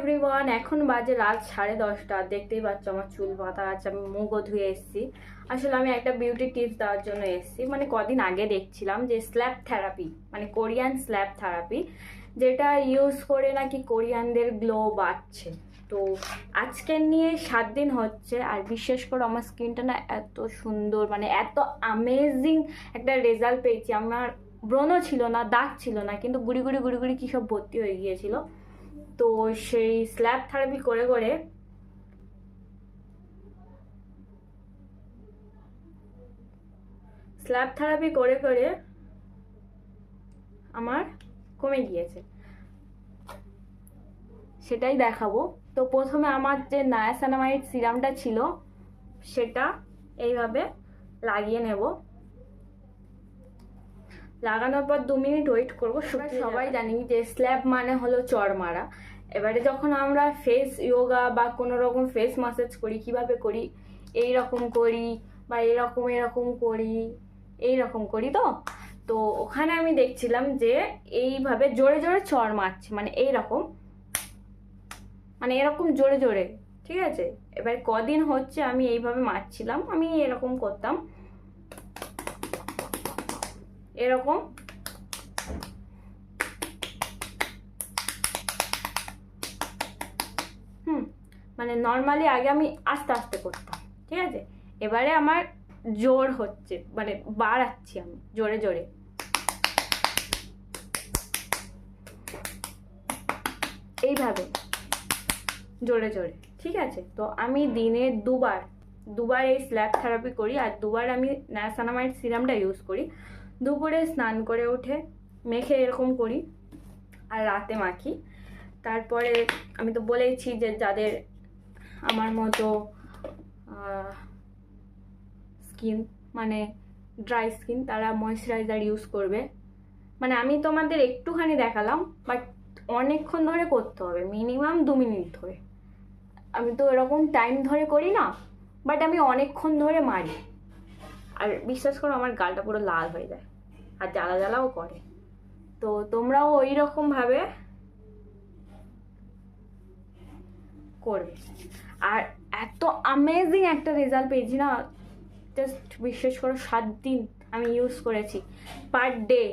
Everyone, এখন বাজে রাত 10:30। দেখতেই পাচ্ছ আমার চুল বাঁধা আছে, আমি মুখও ধুয়ে এসেছি। আসলে আমি একটা বিউটি টিপস দেওয়ার জন্য এসেছি। মানে কদিন আগে দেখছিলাম যে স্ল্যাপ থেরাপি, মানে কোরিয়ান স্ল্যাপ থেরাপি, যেটা ইউজ করে নাকি কোরিয়ানদের গ্লো বাড়ছে। তো আজকে নিয়ে 7 দিন হচ্ছে, আর বিশেষ করে আমার স্কিনটা না এত সুন্দর, মানে এত অ্যামেজিং একটা রেজাল্ট পেয়েছি। আমার ব্রণ ছিল না, দাগ ছিল না, কিন্তু গুড়ি গুড়ি গুড়ি গুড়ি কী সব ভর্তি হয়ে গিয়েছিল। তো সেই স্ল্যাব থেরাপি করে করে আমার কমে গিয়েছে, সেটাই দেখাবো। তো প্রথমে আমার যে নায়াসিনামাইড সিরামটা ছিল সেটা এইভাবে লাগিয়ে নেব। লাগানোর পর 2 মিনিট ওয়েট করবো। সবাই জানি যে স্ল্যাব মানে হলো চড় মারা। এবারে যখন আমরা ফেস ইয়োগা বা কোনো রকম ফেস ম্যাসাজ করি, কিভাবে করি, এই রকম করি বা এরকম করি, এই রকম করি। তো ওখানে আমি দেখছিলাম যে এইভাবে জোরে জোরে চড় মারছে, মানে এইরকম, মানে এরকম জোরে জোরে, ঠিক আছে। এবার কদিন হচ্ছে আমি এইভাবে মারছিলাম, আমি এরকম করতাম, এরকম, মানে নর্মালি আগে আমি আস্তে আস্তে করতাম, ঠিক আছে। এবারে আমার জোর হচ্ছে, মানে বাড়াচ্ছি আমি জোরে জোরে, এইভাবে জোরে জোরে, ঠিক আছে। তো আমি দিনে দুবার এই স্ল্যাব থেরাপি করি, আর দুবার আমি নায়াসিনামাইড সিরামটা ইউজ করি। দুপুরে স্নান করে উঠে মেখে এরকম করি, আর রাতে মাখি। তারপরে আমি তো বলেইছি যে যাদের আমার মতো স্কিন, মানে ড্রাই স্কিন, তারা ময়েশ্চারাইজার ইউজ করবে। মানে আমি তোমাদের একটুখানি দেখালাম, বাট অনেকক্ষণ ধরে করতে হবে, মিনিমাম 2 মিনিট ধরে। আমি তো এরকম টাইম ধরে করি না, বাট আমি অনেকক্ষণ ধরে মারি। আর বিশ্বাস করো আমার গালটা পুরো লাল হয়ে যায়, আর জ্বালা জ্বালাও করে। তো তোমরাও ওই রকমভাবে করবে। আর এত অ্যামেজিং একটা রেজাল্ট পেয়েছি না, জাস্ট বিশ্বাস করো, 7 দিন আমি ইউজ করেছি, পার ডে